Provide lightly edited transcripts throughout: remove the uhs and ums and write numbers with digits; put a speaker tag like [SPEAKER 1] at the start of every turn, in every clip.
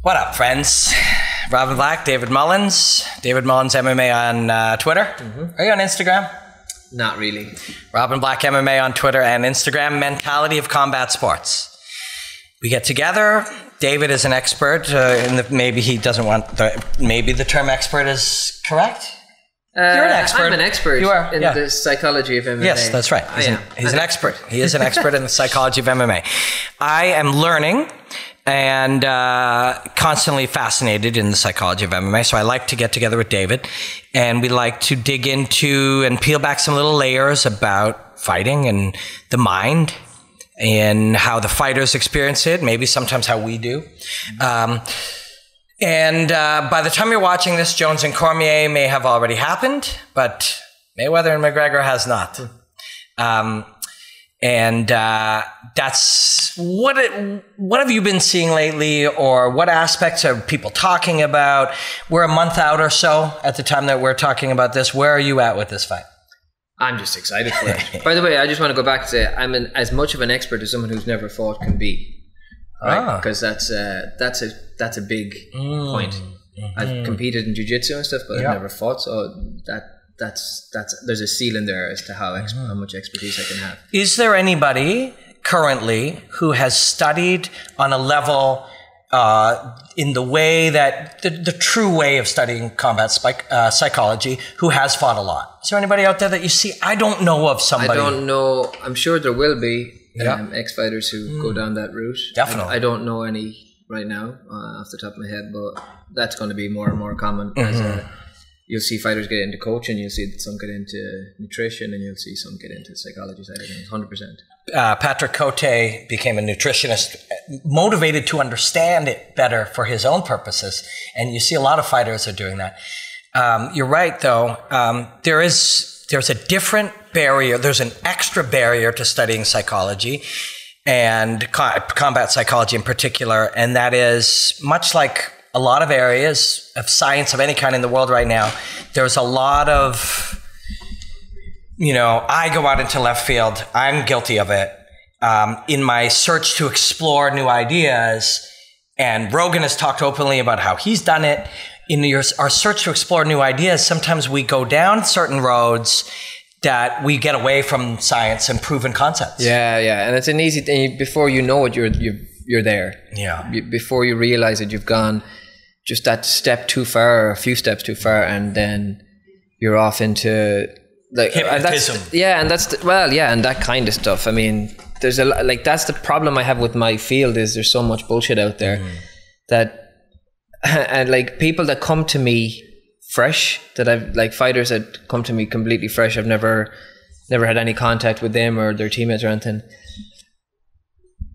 [SPEAKER 1] What up, friends? Robin Black, David Mullins. David Mullins MMA on Twitter. Are you on Instagram?
[SPEAKER 2] Not really.
[SPEAKER 1] Robin Black MMA on Twitter and Instagram. Mentality of Combat Sports. We get together. David is an expert. Maybe he doesn't want maybe the term expert is correct? You're an expert.
[SPEAKER 2] I'm an expert in the psychology of MMA.
[SPEAKER 1] Yes, that's right. He's an expert. He is an expert in the psychology of MMA. I am learning and constantly fascinated in the psychology of MMA. So I like to get together with David, and we like to dig into and peel back some little layers about fighting and the mind and how the fighters experience it, maybe sometimes how we do. And by the time you're watching this, Jones and Cormier may have already happened, but Mayweather and McGregor has not. That's what have you been seeing lately, or what aspects are people talking about? We're a month out or so at the time that we're talking about this. Where are you at with this fight?
[SPEAKER 2] I'm just excited for it. By the way, I just want to go back to say I'm as much of an expert as someone who's never fought can be. Right, because that's a big point. I've competed in jiu-jitsu and stuff, but I've never fought, so that's there's a ceiling there as to how much expertise I can have.
[SPEAKER 1] Is there anybody currently who has studied on a level in the way that the true way of studying combat psychology who has fought a lot? Is there anybody out there that you see? I don't know of somebody.
[SPEAKER 2] I don't know. I'm sure there will be. Ex-fighters who go down that route.
[SPEAKER 1] Definitely.
[SPEAKER 2] I don't know any right now off the top of my head, but that's going to be more and more common. As you'll see fighters get into coaching, you'll see some get into nutrition, and you'll see some get into the psychology side of things, 100%. Patrick
[SPEAKER 1] Cote became a nutritionist, motivated to understand it better for his own purposes, and you see a lot of fighters are doing that. You're right, though. There's a different barrier. There's an extra barrier to studying psychology and combat psychology in particular. And that is much like a lot of areas of science of any kind in the world right now. There's a lot of, I go out into left field. I'm guilty of it. In my search to explore new ideas, and Rogan has talked openly about how he's done it. In our search to explore new ideas, sometimes we go down certain roads that we get away from science and proven concepts.
[SPEAKER 2] Yeah, and it's an easy thing. Before you know it, you're there.
[SPEAKER 1] Yeah.
[SPEAKER 2] Before you realize it, you've gone just that step too far, or a few steps too far, and then you're off into like
[SPEAKER 1] hypnotism.
[SPEAKER 2] And that kind of stuff. I mean, there's that's the problem I have with my field is there's so much bullshit out there that. And like people that come to me fresh, that I've like fighters that come to me completely fresh, I've never had any contact with them or their teammates or anything.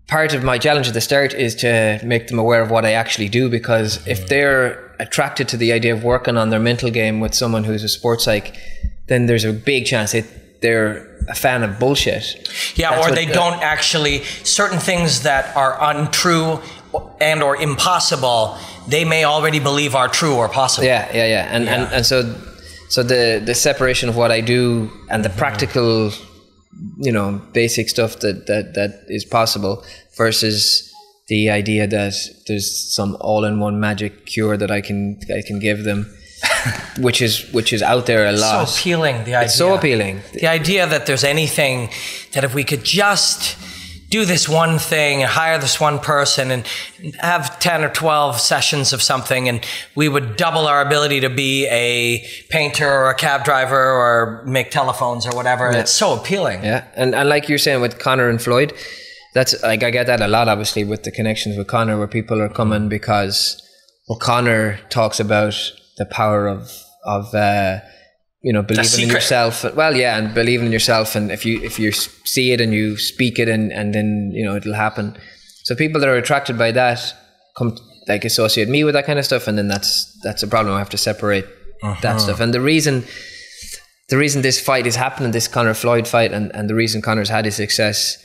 [SPEAKER 2] Part of my challenge at the start is to make them aware of what I actually do, because if they're attracted to the idea of working on their mental game with someone who's a sports psych, then there's a big chance they're a fan of bullshit.
[SPEAKER 1] Yeah, or they don't actually, certain things that are untrue and or impossible, they may already believe are true or possible.
[SPEAKER 2] And so the separation of what I do and the practical, basic stuff that is possible versus the idea that there's some all-in-one magic cure that I can give them, which is out there a lot.
[SPEAKER 1] So appealing, the idea.
[SPEAKER 2] It's so appealing.
[SPEAKER 1] The idea that there's anything that if we could just do this one thing and hire this one person and have 10 or 12 sessions of something, and we would double our ability to be a painter or a cab driver or make telephones or whatever. Yeah. It's so appealing.
[SPEAKER 2] Yeah. And like you're saying with Conor and Floyd, that's like, I get that a lot, obviously, with the connections with Conor, where people are coming because Conor talks about the power of believing in yourself. Well, yeah, and believing in yourself, and if you see it and you speak it, and then it'll happen. So people that are attracted by that come like associate me with that kind of stuff, and then that's a problem. I have to separate that stuff. And the reason this fight is happening, this Conor Floyd fight, and the reason Conor's had his success,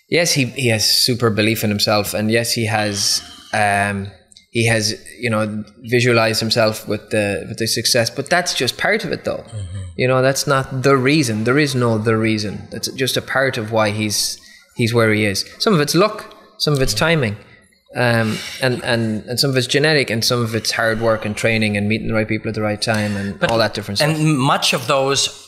[SPEAKER 2] yes, he has super belief in himself, and yes, he has visualized himself with the success, but that's just part of it, though. That's not the reason. There is no the reason. That's just a part of why he's where he is. Some of it's luck, some of it's timing, And some of it's genetic, and some of it's hard work and training and meeting the right people at the right time, and all that different stuff.
[SPEAKER 1] And much of those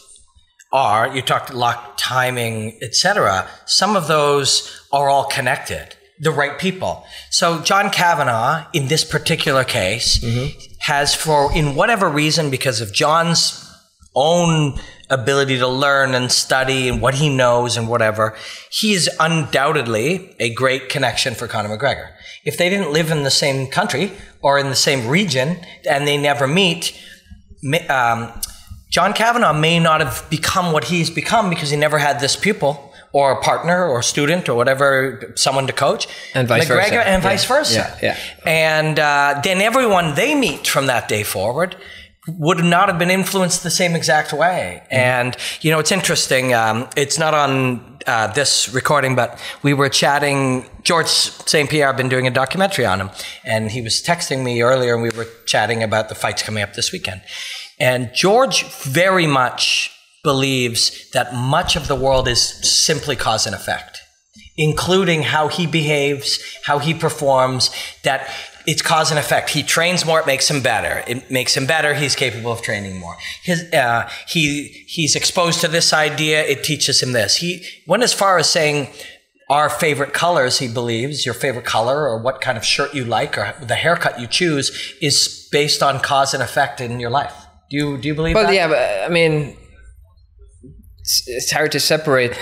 [SPEAKER 1] are, you talked luck, timing, etc. Some of those are all connected. The right people. So John Kavanagh, in this particular case, has, for in whatever reason, because of John's own ability to learn and study and what he knows and whatever, he is undoubtedly a great connection for Conor McGregor. If they didn't live in the same country or in the same region and they never meet, John Kavanagh may not have become what he's become because he never had this pupil or a partner or a student or whatever, someone to coach.
[SPEAKER 2] And vice
[SPEAKER 1] McGregor
[SPEAKER 2] versa.
[SPEAKER 1] And vice versa.
[SPEAKER 2] Yeah.
[SPEAKER 1] And then everyone they meet from that day forward would not have been influenced the same exact way. And, you know, it's interesting. It's not on this recording, but we were chatting. George St. Pierre, been doing a documentary on him. And he was texting me earlier and we were chatting about the fights coming up this weekend. And George very much believes that much of the world is simply cause and effect, including how he behaves, how he performs, that it's cause and effect. He trains more, it makes him better. It makes him better, he's capable of training more. He's exposed to this idea, it teaches him this. He went as far as saying our favorite colors, he believes, your favorite color or what kind of shirt you like or the haircut you choose is based on cause and effect in your life. Do you believe that?
[SPEAKER 2] Well, yeah, but I mean, it's hard to separate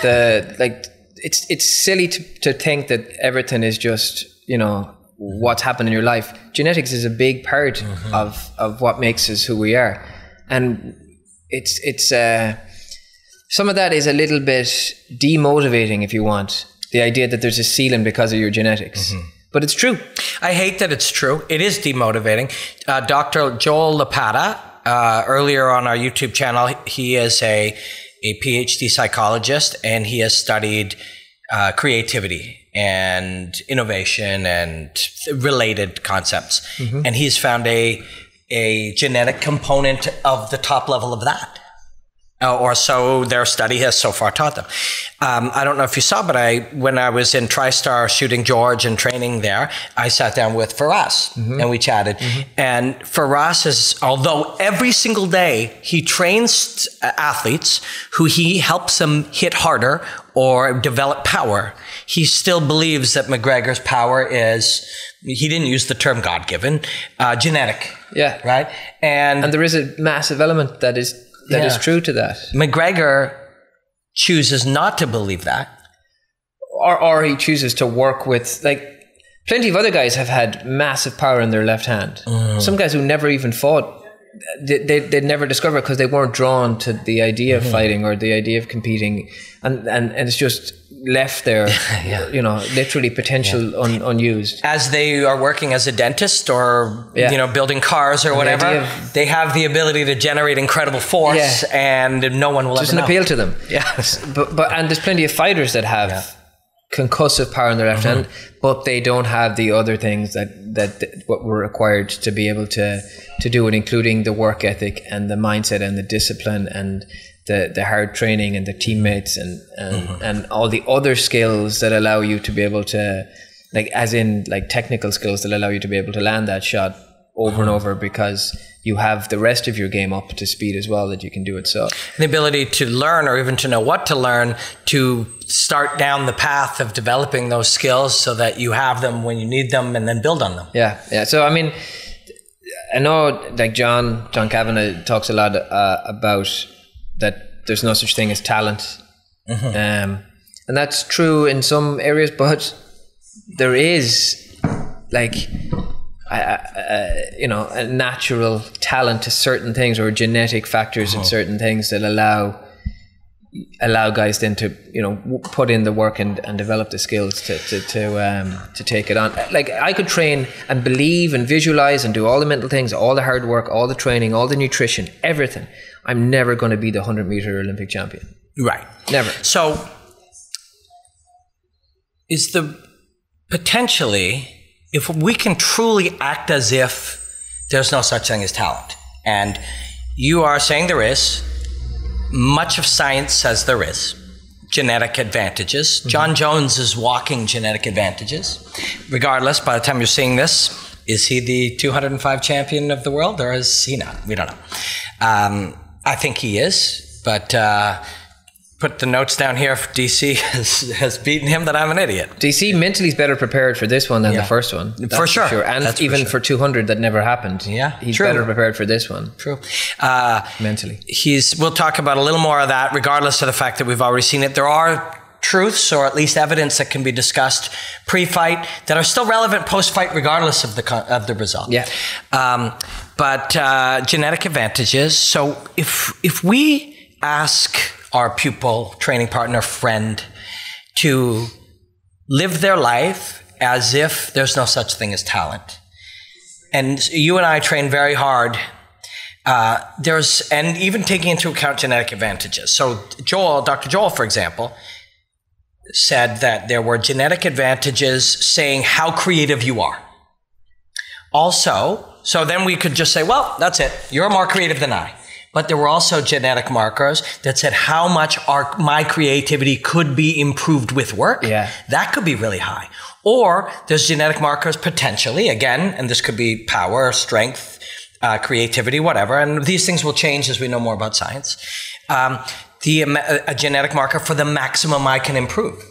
[SPEAKER 2] it's silly to think that everything is just, you know, what's happened in your life. Genetics is a big part of what makes us who we are. And it's some of that is a little bit demotivating, if you want, the idea that there's a ceiling because of your genetics. But it's true. I
[SPEAKER 1] hate that it's true. It is demotivating. Dr. Joel Lapata, earlier on our YouTube channel, he is a PhD psychologist, and he has studied creativity and innovation and related concepts. And he's found a genetic component of the top level of that. Or so their study has so far taught them. I don't know if you saw, but when I was in TriStar shooting George and training there, I sat down with Faraz and we chatted. And Faraz is, although every single day he trains athletes who he helps them hit harder or develop power, he still believes that McGregor's power is, he didn't use the term God-given, genetic.
[SPEAKER 2] Yeah.
[SPEAKER 1] Right? And
[SPEAKER 2] there is a massive element that is true to that.
[SPEAKER 1] McGregor chooses not to believe that.
[SPEAKER 2] Or he chooses to work with, like, plenty of other guys have had massive power in their left hand. Some guys who never even fought, they'd never discover it because they weren't drawn to the idea of fighting or the idea of competing. And it's just left there, you know, literally potential unused.
[SPEAKER 1] As they are working as a dentist or, you know, building cars or whatever, they have the ability to generate incredible force and no one will ever know.
[SPEAKER 2] It doesn't appeal to them.
[SPEAKER 1] Yes.
[SPEAKER 2] But and there's plenty of fighters that have concussive power in their left hand, but they don't have the other things that what were required to be able to do it, including the work ethic and the mindset and the discipline and the hard training and the teammates and all the other skills that allow you to be able to, like, as in like technical skills that allow you to be able to land that shot over and over, because you have the rest of your game up to speed as well, that you can do it. So
[SPEAKER 1] the ability to learn, or even to know what to learn, to start down the path of developing those skills so that you have them when you need them and then build on them.
[SPEAKER 2] Yeah. So I mean, I know like John Kavanagh talks a lot about that there's no such thing as talent. And that's true in some areas, but there is like you know, a natural talent to certain things, or genetic factors in certain things that allow guys then to, you know, put in the work and develop the skills to take it on. Like, I could train and believe and visualize and do all the mental things, all the hard work, all the training, all the nutrition, everything. I'm never going to be the 100-meter Olympic champion.
[SPEAKER 1] Right.
[SPEAKER 2] Never.
[SPEAKER 1] So is the potentially, if we can truly act as if there's no such thing as talent, and you are saying there is, much of science says there is, genetic advantages. Jon Jones is walking genetic advantages. Regardless, by the time you're seeing this, is he the 205 champion of the world, or is he not? We don't know. I think he is, but put the notes down here. If DC has beaten him, then I'm an idiot.
[SPEAKER 2] DC mentally is better prepared for this one than the first one.
[SPEAKER 1] For sure.
[SPEAKER 2] And that's even for 200, that never happened.
[SPEAKER 1] Yeah,
[SPEAKER 2] he's better prepared for this one.
[SPEAKER 1] True.
[SPEAKER 2] Mentally.
[SPEAKER 1] We'll talk about a little more of that, regardless of the fact that we've already seen it. There are truths, or at least evidence, that can be discussed pre-fight that are still relevant post-fight, regardless of the result.
[SPEAKER 2] Yeah.
[SPEAKER 1] But genetic advantages. So if we ask our pupil, training partner, friend to live their life as if there's no such thing as talent, and you and I train very hard. And even taking into account genetic advantages. So Dr. Joel, for example, said that there were genetic advantages saying how creative you are. Also, so then we could just say, well, that's it. You're more creative than I. But there were also genetic markers that said how much my creativity could be improved with work.
[SPEAKER 2] Yeah.
[SPEAKER 1] That could be really high. Or there's genetic markers potentially, again, and this could be power, strength, creativity, whatever. And these things will change as we know more about science. A genetic marker for the maximum I can improve.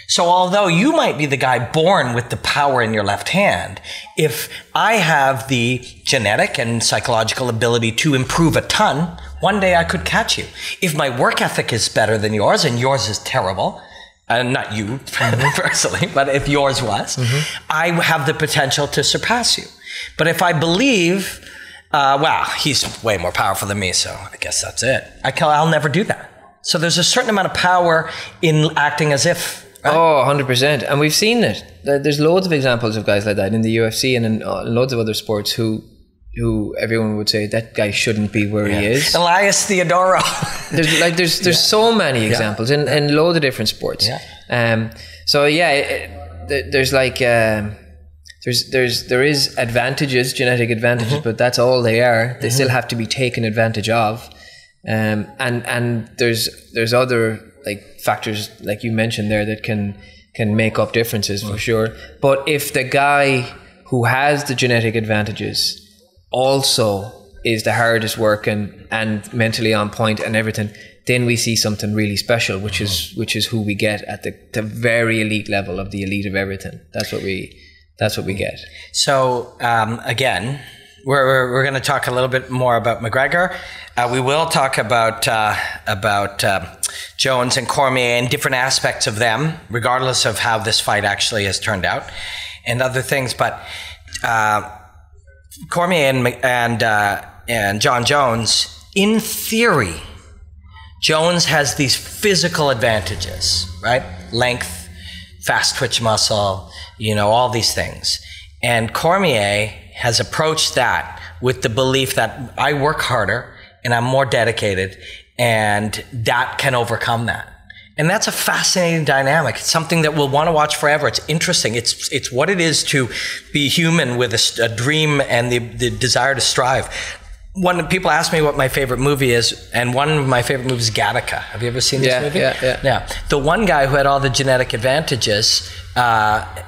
[SPEAKER 1] So although you might be the guy born with the power in your left hand, if I have the genetic and psychological ability to improve a ton, one day I could catch you. If my work ethic is better than yours, and yours is terrible, not you personally, but if yours was, I have the potential to surpass you. But if I believe, wow, he's way more powerful than me, so I guess that's it, I'll never do that. So there's a certain amount of power in acting as if. Right?
[SPEAKER 2] Oh, 100%. And we've seen it. There's loads of examples of guys like that in the UFC and in loads of other sports who everyone would say that guy shouldn't be where he is.
[SPEAKER 1] Elias Theodoro.
[SPEAKER 2] There's so many examples in loads of different sports.
[SPEAKER 1] Yeah.
[SPEAKER 2] There is advantages, genetic advantages, but that's all they are. They still have to be taken advantage of. And there's other like factors like you mentioned there that can make up differences for sure. But if the guy who has the genetic advantages also is the hardest working and mentally on point and everything, then we see something really special, which is who we get at the very elite level of the elite of everything. That's what we get.
[SPEAKER 1] So again, we're going to talk a little bit more about McGregor. We will talk about Jones and Cormier and different aspects of them, regardless of how this fight actually has turned out, and other things. But Cormier and Jon Jones, in theory, Jones has these physical advantages, right? Length, fast twitch muscle, all these things. And Cormier has approached that with the belief that I work harder and I'm more dedicated, and that can overcome that. And that's a fascinating dynamic. It's something that we'll want to watch forever. It's interesting. It's what it is to be human with a dream and the desire to strive. When people ask me what my favorite movie is, and one of my favorite movies is Gattaca. Have you ever seen this movie? Yeah. The one guy who had all the genetic advantages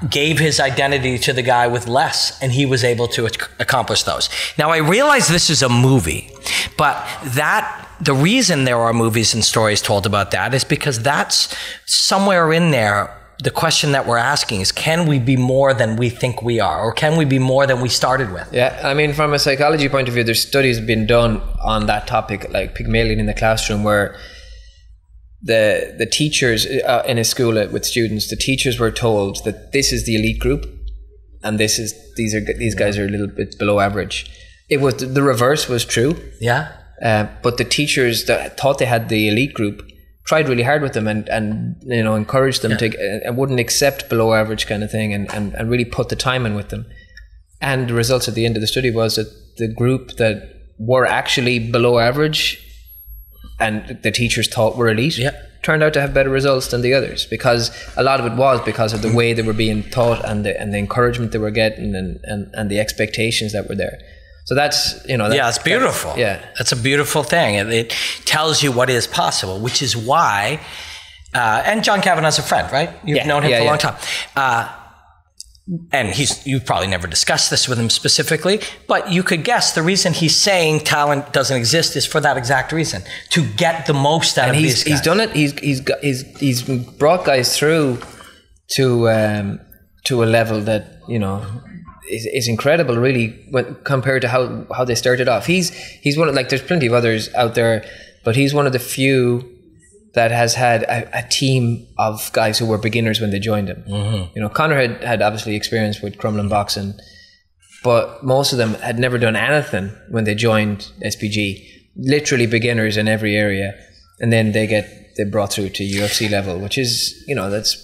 [SPEAKER 1] gave his identity to the guy with less, and he was able to accomplish those. Now, I realize this is a movie, but the reason there are movies and stories told about that is because that's somewhere in there. The question that we're asking is, can we be more than we think we are? Or can we be more than we started with? Yeah,
[SPEAKER 2] I mean, from a psychology point of view, there's studies been done on that topic, like Pygmalion in the classroom, where the teachers in a school with students, the teachers were told that this is the elite group and these guys are a little bit below average. It was the reverse was true.
[SPEAKER 1] Yeah.
[SPEAKER 2] But the teachers that thought they had the elite group tried really hard with them and encouraged them to and wouldn't accept below average kind of thing and really put the time in with them. And the results at the end of the study was that the group that were actually below average and the teachers thought were elite turned out to have better results than the others, because a lot of it was because of the way they were being taught and the encouragement they were getting and the expectations that were there. So that's,
[SPEAKER 1] it's beautiful.
[SPEAKER 2] Yeah.
[SPEAKER 1] That's a beautiful thing. It tells you what is possible, which is why And John Kavanagh's a friend, right? You've known him for a long time. And you've probably never discussed this with him specifically, but you could guess the reason he's saying talent doesn't exist is for that exact reason, to get the most out of these guys.
[SPEAKER 2] He's done it. He's brought guys through to a level that, you know, is incredible, really, compared to how they started off. He's one of, like, there's plenty of others out there, but he's one of the few that has had a team of guys who were beginners when they joined him. Mm-hmm. You know, Conor had obviously experience with Crumlin boxing, but most of them had never done anything when they joined SPG. Literally beginners in every area, and then they're brought through to UFC level, which is, you know, that's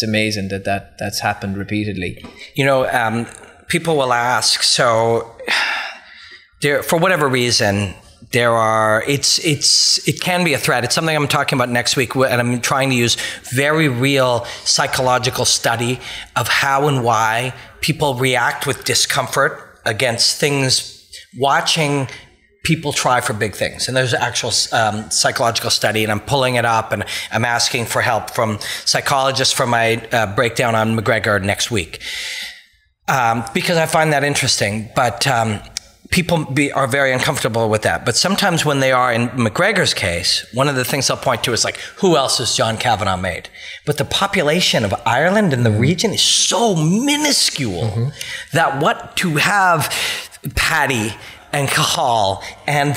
[SPEAKER 2] amazing that's happened repeatedly.
[SPEAKER 1] You know, people will ask, so for whatever reason, it can be a threat. It's something I'm talking about next week, and I'm trying to use very real psychological study of how and why people react with discomfort against things, watching people try for big things. And there's actual psychological study, and I'm pulling it up, and I'm asking for help from psychologists for my breakdown on McGregor next week, because I find that interesting. But people are very uncomfortable with that. But sometimes when they are, in McGregor's case, one of the things they'll point to is like, who else has John Kavanagh made? But the population of Ireland and the region is so minuscule that to have Paddy and Cahal and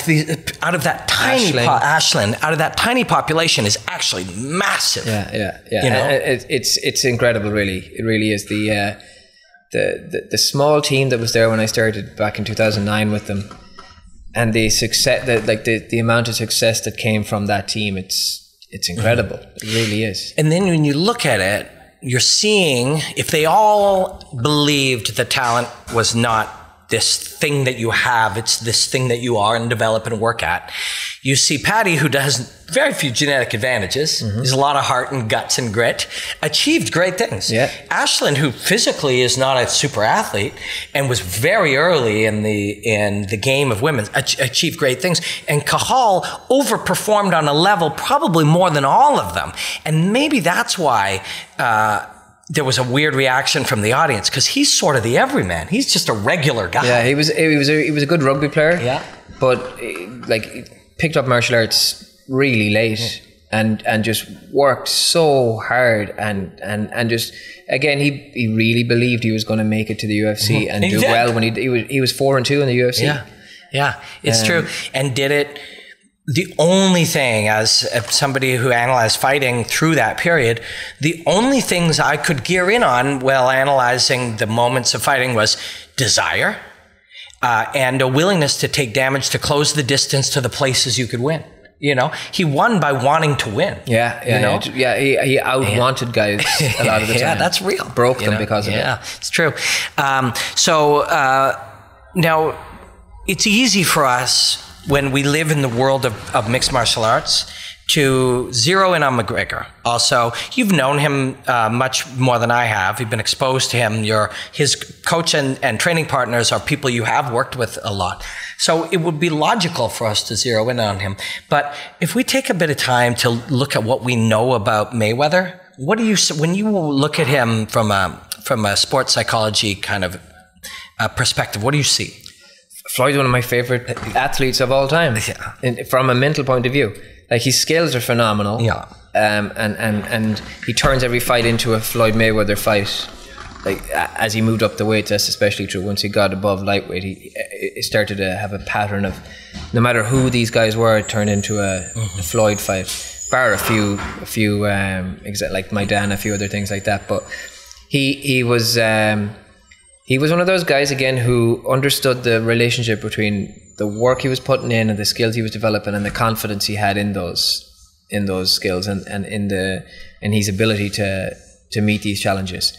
[SPEAKER 1] out of that tiny Ashland, out of that tiny population is actually massive.
[SPEAKER 2] Yeah.
[SPEAKER 1] You know?
[SPEAKER 2] It's incredible, really. It really is. The small team that was there when I started back in 2009 with them, and the success, the amount of success that came from that team, it's incredible. It really is.
[SPEAKER 1] And then when you look at it, you're seeing, if they all believed the talent was not this thing that you have, it's this thing that you are and develop and work at. You see Paddy, who has very few genetic advantages, there's a lot of heart and guts and grit, achieved great things. Yeah. Ashland, who physically is not a super athlete and was very early in the game of women, achieved great things. And Cahal overperformed on a level probably more than all of them. And maybe that's why there was a weird reaction from the audience, because he's sort of the everyman. He's just a regular guy.
[SPEAKER 2] Yeah, he was a good rugby player. Yeah, but picked up martial arts really late and just worked so hard and just, again, he really believed he was going to make it to the UFC and do well when he was 4-2 in the UFC.
[SPEAKER 1] Yeah, it's true, and did it. The only thing, as somebody who analyzed fighting through that period, the only things I could gear in on while analyzing the moments of fighting was desire and a willingness to take damage to close the distance to the places you could win. You know, he won by wanting to win. He
[SPEAKER 2] out-wanted guys a lot of the time.
[SPEAKER 1] Yeah, that's real.
[SPEAKER 2] Broke them because of it.
[SPEAKER 1] Yeah, it's true. Now, it's easy for us, when we live in the world of mixed martial arts, to zero in on McGregor. Also, you've known him much more than I have. You've been exposed to him. His coach and training partners are people you have worked with a lot. So it would be logical for us to zero in on him. But if we take a bit of time to look at what we know about Mayweather, when you look at him from a sports psychology kind of perspective, what do you see?
[SPEAKER 2] Floyd's one of my favorite athletes of all time, from a mental point of view. Like, his skills are phenomenal. Yeah. And he turns every fight into a Floyd Mayweather fight. Like, as he moved up the weights, that's especially true. Once he got above lightweight, he started to have a pattern of, no matter who these guys were, it turned into a Floyd fight. Bar a few like Maidan, a few other things like that. But he was one of those guys, again, who understood the relationship between the work he was putting in and the skills he was developing and the confidence he had in those skills and in his ability to meet these challenges.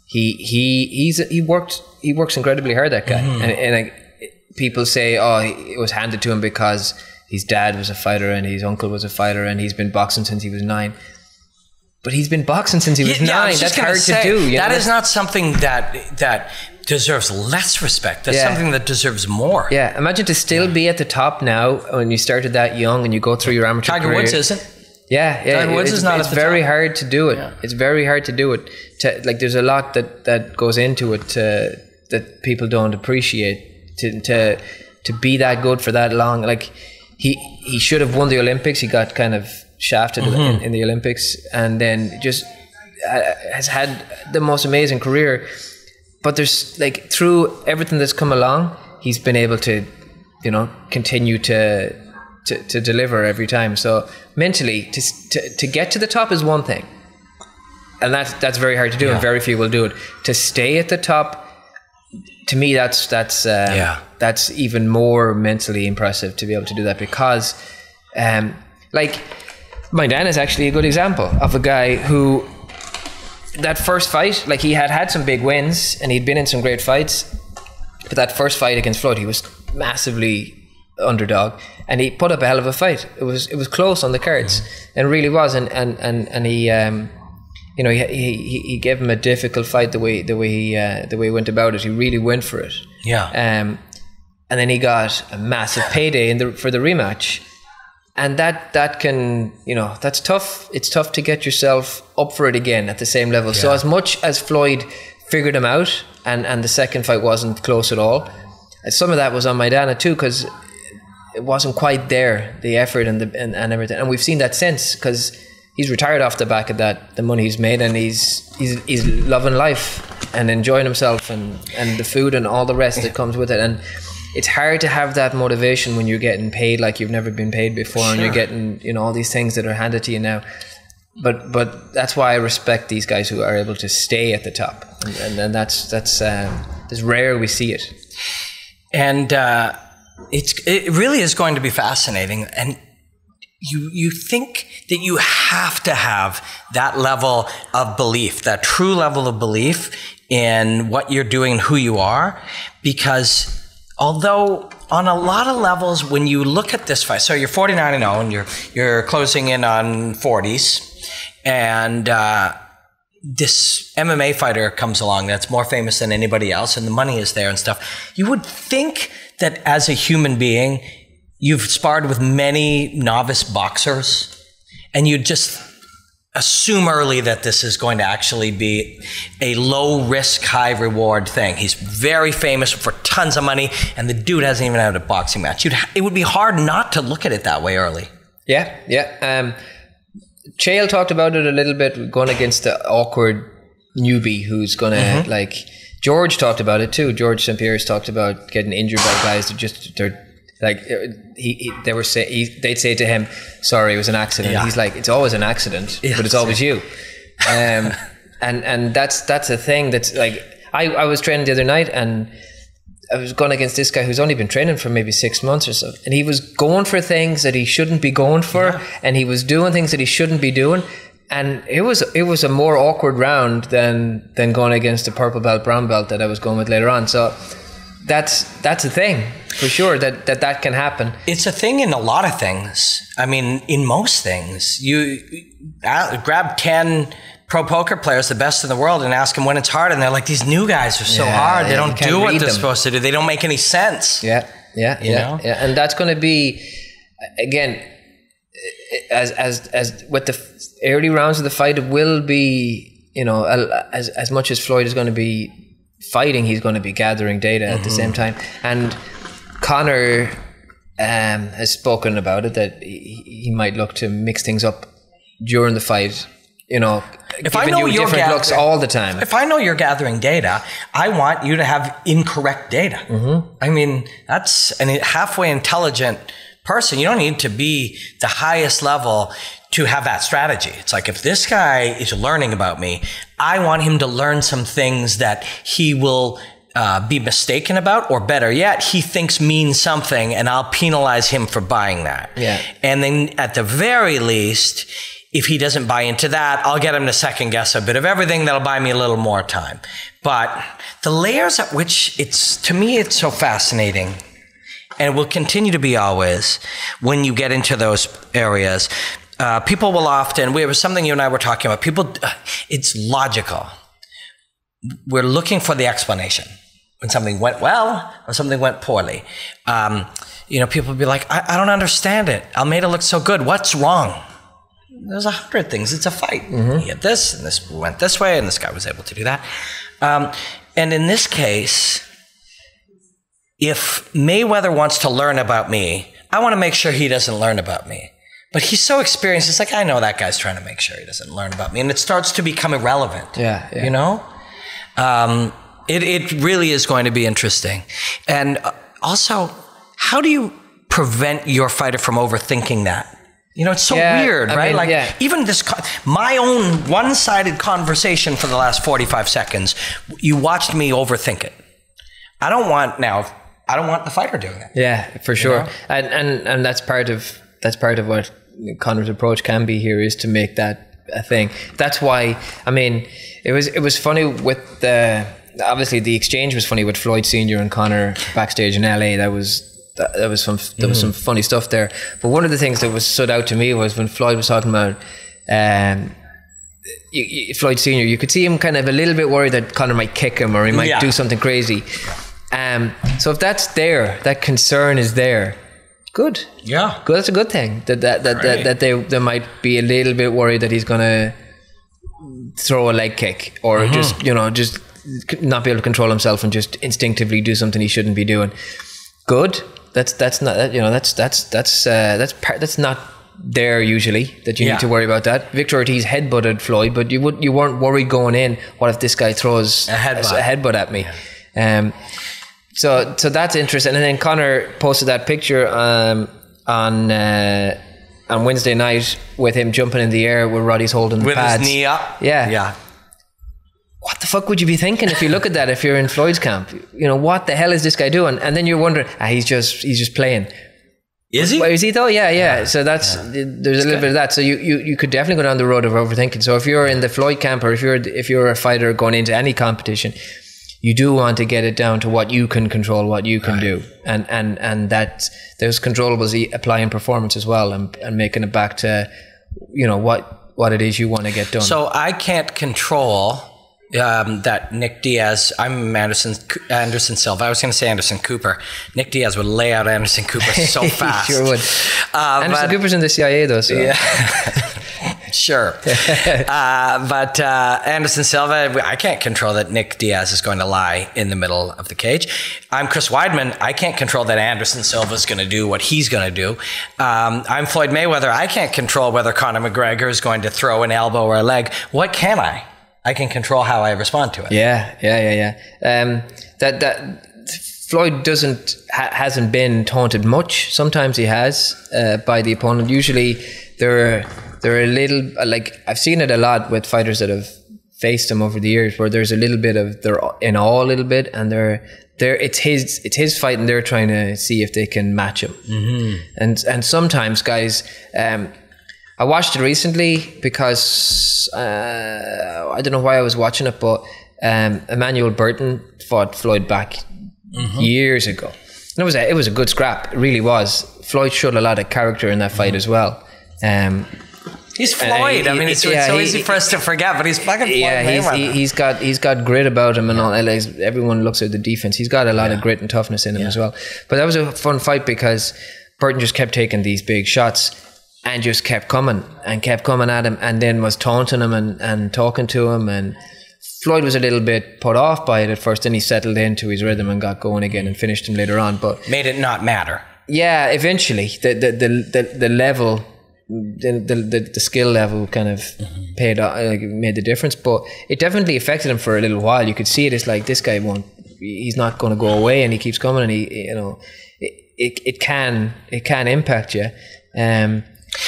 [SPEAKER 2] He works incredibly hard, that guy. And people say, it was handed to him because his dad was a fighter and his uncle was a fighter and he's been boxing since he was 9. But he's been boxing since he was 9. That's hard to do.
[SPEAKER 1] That is not something that deserves less respect. That's something that deserves more.
[SPEAKER 2] Yeah, imagine to still be at the top now when you started that young and you go through your amateur career.
[SPEAKER 1] Tiger Woods isn't.
[SPEAKER 2] Yeah,
[SPEAKER 1] Tiger Woods is not.
[SPEAKER 2] It's very hard to do it. Yeah. It's very hard to do it. Like there's a lot that goes into it that people don't appreciate. To be that good for that long, like he should have won the Olympics. He got kind of shafted in the Olympics, and then just has had the most amazing career. But there's like through everything that's come along, he's been able to, you know, continue to deliver every time. So mentally, to get to the top is one thing, and that's very hard to do, and very few will do it. To stay at the top, to me, that's even more mentally impressive to be able to do that, because, like, my dad is actually a good example of a guy who, that first fight, like he had some big wins and he'd been in some great fights, but that first fight against Floyd, he was massively underdog, and he put up a hell of a fight. It was close on the cards, and it really was, and he, you know, he gave him a difficult fight the way he went about it. He really went for it.
[SPEAKER 1] Yeah.
[SPEAKER 2] And then he got a massive payday for the rematch. And that can, you know, that's tough. It's tough to get yourself up for it again at the same level. Yeah. So as much as Floyd figured him out, and the second fight wasn't close at all, some of that was on Maidana too, because it wasn't quite there, the effort and everything. And we've seen that since, because he's retired off the back of that, the money he's made, and he's loving life and enjoying himself and the food and all the rest that comes with it. And it's hard to have that motivation when you're getting paid like you've never been paid before, and you're getting, you know, all these things that are handed to you now. But that's why I respect these guys who are able to stay at the top, and that's it's rare we see it.
[SPEAKER 1] And it really is going to be fascinating. And you think that you have to have that level of belief, that true level of belief in what you're doing and who you are, because although on a lot of levels, when you look at this fight, so you're 49-0 and you're closing in on 40s, and this MMA fighter comes along that's more famous than anybody else, and the money is there and stuff. You would think that as a human being, you've sparred with many novice boxers, and you just assume early that this is going to actually be a low risk, high reward thing. He's very famous for tons of money, and the dude hasn't even had a boxing match. It would be hard not to look at it that way early.
[SPEAKER 2] Yeah. Chael talked about it a little bit, going against the awkward newbie who's going to, like, George talked about it too. George St. Pierre's talked about getting injured by guys that they're like, they'd say to him, sorry, it was an accident. Yeah. He's like, it's always an accident, but it's always you. And that's a thing that's like, I was training the other night, and I was going against this guy who's only been training for maybe 6 months or so, and he was going for things that he shouldn't be going for, and he was doing things that he shouldn't be doing, and it was a more awkward round than going against a purple belt, brown belt that I was going with later on. So that's a thing for sure, that can happen.
[SPEAKER 1] It's a thing in a lot of things. I mean, in most things, you grab 10 pro poker players, the best in the world, and ask them when it's hard, and they're like, these new guys are so hard. They don't do what they're supposed to do. They don't make any sense.
[SPEAKER 2] Yeah. And that's going to be, again, as with the early rounds of the fight, it will be, you know, as much as Floyd is going to be fighting, he's going to be gathering data at the same time. And Conor has spoken about it, that he might look to mix things up during the fight. You know, if I know you're different looks all the time.
[SPEAKER 1] If I know you're gathering data, I want you to have incorrect data. I mean, that's a halfway intelligent person. You don't need to be the highest level to have that strategy. It's like, if this guy is learning about me, I want him to learn some things that he will be mistaken about, or better yet, he thinks means something, and I'll penalize him for buying that.
[SPEAKER 2] Yeah.
[SPEAKER 1] And then at the very least, if he doesn't buy into that, I'll get him to second guess a bit of everything. That'll buy me a little more time. But the layers at which to me, it's so fascinating, and will continue to be always when you get into those areas. People will often, it was something you and I were talking about, it's logical. We're looking for the explanation when something went well or something went poorly. You know, people will be like, I don't understand it. Almeida looks so good. What's wrong? there's 100 things. It's a fight. He had this, and this went this way, and this guy was able to do that. And in this case, if Mayweather wants to learn about me, I want to make sure he doesn't learn about me. But he's so experienced. It's like, I know that guy's trying to make sure he doesn't learn about me. And it starts to become irrelevant.
[SPEAKER 2] Yeah.
[SPEAKER 1] You know? It really is going to be interesting. And also, how do you prevent your fighter from overthinking that? You know, it's so weird, right? I mean, even this, my own one-sided conversation for the last 45 seconds, you watched me overthink it. I don't want the fighter doing that.
[SPEAKER 2] Yeah, for sure.
[SPEAKER 1] You know?
[SPEAKER 2] And that's part of what Conor's approach can be here, is to make that a thing. That's why, I mean, it was funny with obviously the exchange was funny with Floyd Sr. and Conor backstage in LA. There was some funny stuff there. But one of the things that stood out to me was when Floyd was talking about Floyd Sr., you could see him kind of a little bit worried that Conor might kick him or he might do something crazy. So if that's there, that concern is there, good. Yeah. Good. That's a good thing. That they might be a little bit worried that he's gonna throw a leg kick or just not be able to control himself and just instinctively do something he shouldn't be doing. Good. That's not that's not there usually, that you need to worry about that. Victor Ortiz headbutted Floyd, but you weren't worried going in, what if this guy throws a headbutt at me? So that's interesting. And then Conor posted that picture on Wednesday night with him jumping in the air with Roddy's holding the pads. With his knee up? Yeah. What the fuck would you be thinking if you look at that, if you're in Floyd's camp? You know, what the hell is this guy doing? And then you're wondering, he's just playing. Is he? Is he though? Yeah. So there's a little bit of that. So you could definitely go down the road of overthinking. So if you're in the Floyd camp, or if you're a fighter going into any competition, you do want to get it down to what you can control, what you can do, and that those controllables apply in performance as well, and making it back to what it is you want to get done. So I can't control that Nick Diaz. I'm Anderson Silva. I was going to say Anderson Cooper. Nick Diaz would lay out Anderson Cooper so fast. He sure would. Anderson Cooper's in the CIA though, so yeah. Sure. But Anderson Silva, I can't control that Nick Diaz is going to lie in the middle of the cage. I'm Chris Weidman. I can't control that Anderson Silva is going to do what he's going to do. I'm Floyd Mayweather. I can't control whether Conor McGregor is going to throw an elbow or a leg. What can I? I can control how I respond to it. Yeah. That Floyd hasn't been taunted much. Sometimes he has by the opponent. Usually they're a little, like, I've seen it a lot with fighters that have faced him over the years, where there's a little bit of, they're in awe a little bit, and it's his fight, and they're trying to see if they can match him. And sometimes guys, I watched it recently because I don't know why I was watching it, but Emmanuel Burton fought Floyd back years ago, and it was a good scrap. It really was. Floyd showed a lot of character in that fight as well. He's Floyd. I mean, it's so easy for us to forget, but he's fucking Floyd. Yeah, he's got grit about him, and all. Everyone looks at the defense. He's got a lot of grit and toughness in him as well. But that was a fun fight because Burton just kept taking these big shots and just kept coming at him, and then was taunting him and talking to him. And Floyd was a little bit put off by it at first. Then he settled into his rhythm and got going again and finished him later on. But made it not matter. Yeah, eventually the level. The skill level kind of made the difference, but it definitely affected him for a little while. You could see it. It's like, this guy he's not going to go away, and he keeps coming, and it can impact you,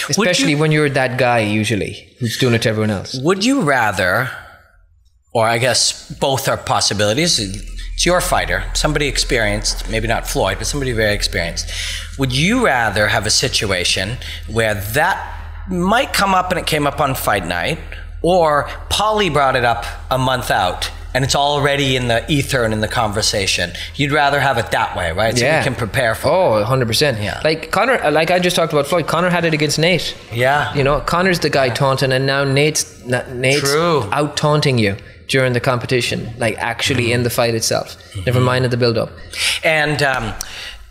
[SPEAKER 2] especially when you're that guy usually who's doing it to everyone else. Would you rather, or I guess both are possibilities, it's your fighter, somebody experienced, maybe not Floyd, but somebody very experienced. Would you rather have a situation where that might come up and it came up on fight night, or Paulie brought it up a month out and it's already in the ether and in the conversation? You'd rather have it that way, right? So you can prepare for it. 100%. Yeah. Like Conor, like I just talked about Floyd, Conor had it against Nate. Yeah. Conor's the guy taunting, and now Nate's out taunting you during the competition, like actually in the fight itself. Never mind in the build-up. And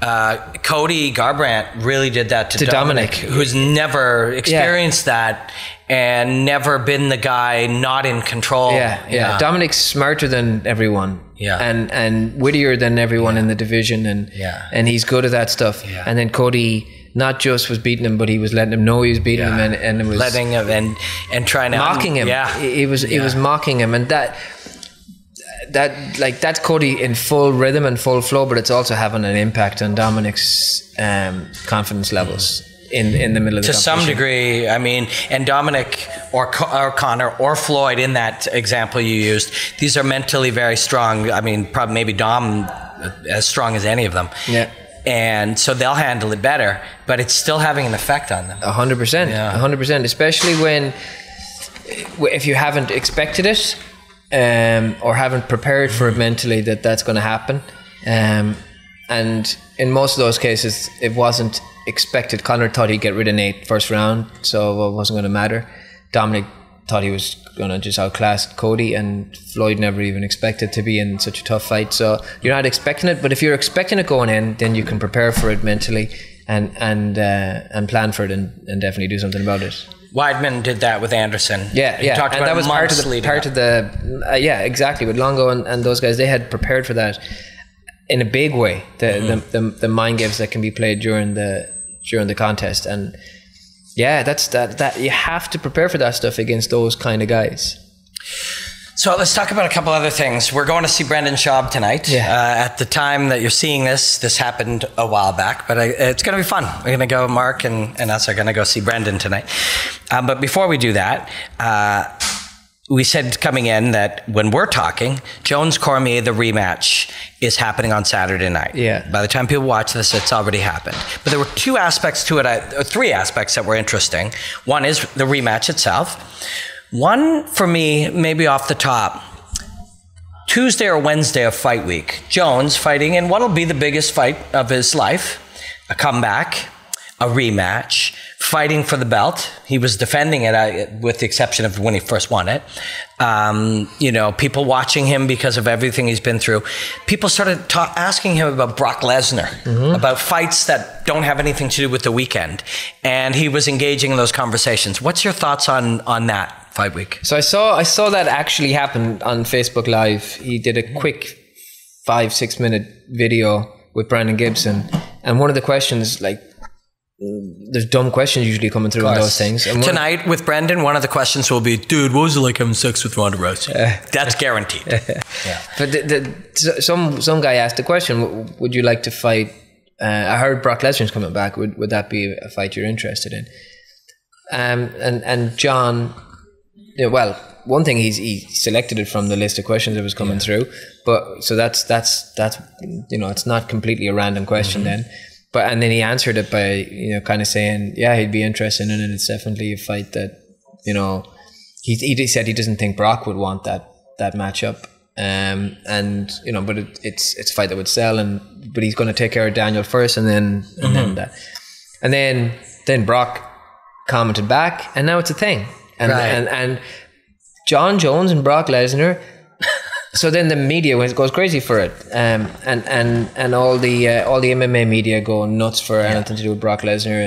[SPEAKER 1] Cody Garbrandt really did that to Dominic, who's never experienced that and never been the guy not in control.
[SPEAKER 2] Dominic's smarter than everyone. And wittier than everyone in the division, and he's good at that stuff. And then Cody not just was beating him, but he was letting him know he was beating him, and it was
[SPEAKER 1] letting him and trying to
[SPEAKER 2] mocking him. He was mocking him, and that's Cody in full rhythm and full flow, but it's also having an impact on Dominic's confidence levels in the middle of the competition. To
[SPEAKER 1] some degree, I mean, and Dominic or Conor or Floyd, in that example you used, these are mentally very strong. I mean, probably maybe Dom as strong as any of them. And so they'll handle it better, but it's still having an effect on them.
[SPEAKER 2] 100%. 100%, especially if you haven't expected it, or haven't prepared for it mentally, that's going to happen. And in most of those cases, it wasn't expected. Conor thought he'd get rid of Nate first round, so it wasn't going to matter. Dominic thought he was going to just outclass Cody, and Floyd never even expected to be in such a tough fight. So you're not expecting it, but if you're expecting it going in, then you can prepare for it mentally and plan for it and definitely do something about it.
[SPEAKER 1] Weidman did that with Anderson.
[SPEAKER 2] He talked about that was part of the exactly, with Longo and those guys. They had prepared for that in a big way. The mind games that can be played during the contest, and that you have to prepare for that stuff against those kind of guys.
[SPEAKER 1] So let's talk about a couple other things. We're going to see Brendan Schaub tonight. At the time that you're seeing this happened a while back, but it's going to be fun. We're going to go, Mark and us are going to go see Brendan tonight. But before we do that, we said coming in that when we're talking, Jones Cormier, the rematch, is happening on Saturday night. By the time people watch this, it's already happened. But there were three aspects that were interesting. One is the rematch itself. One, for me, maybe off the top, Tuesday or Wednesday of fight week, Jones fighting in what'll be the biggest fight of his life, a comeback, a rematch, fighting for the belt. He was defending it, with the exception of when he first won it. People watching him because of everything he's been through. People started asking him about Brock Lesnar, about fights that don't have anything to do with the weekend. And he was engaging in those conversations. What's your thoughts on that fight week?
[SPEAKER 2] So I saw that actually happen on Facebook Live. He did a quick 5-6 minute video with Brandon Gibson. And one of the questions, there's dumb questions usually coming through on those things. And
[SPEAKER 1] tonight with Brendan, one of the questions will be, dude, what was it like having sex with Ronda Rousey? That's guaranteed.
[SPEAKER 2] But some guy asked the question, would you like to fight? I heard Brock Lesnar's coming back. Would that be a fight you're interested in? And John, one thing, he selected it from the list of questions that was coming through. But so that's it's not completely a random question then. And then he answered it by, kind of saying, he'd be interested in it. It's definitely a fight that, he said he doesn't think Brock would want that matchup. But it's a fight that would sell, but he's going to take care of Daniel first and then that. And then Brock commented back, and now it's a thing. And Jon Jones and Brock Lesnar. So then the media goes crazy for it, and all the MMA media go nuts for anything to do with Brock Lesnar,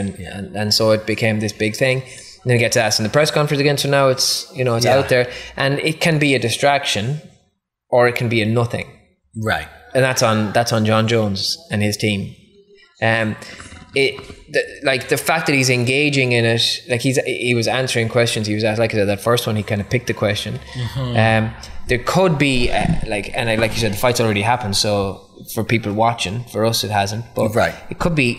[SPEAKER 2] and so it became this big thing. And then it gets asked in the press conference again. So now it's out there, and it can be a distraction, or it can be a nothing.
[SPEAKER 1] Right.
[SPEAKER 2] And that's on Jon Jones and his team. The fact that he's engaging in it, he was answering questions. He was asked, like I said, that first one, he kind of picked the question. There could be like you said, the fight's already happened, so for people watching, for us it hasn't, but it could be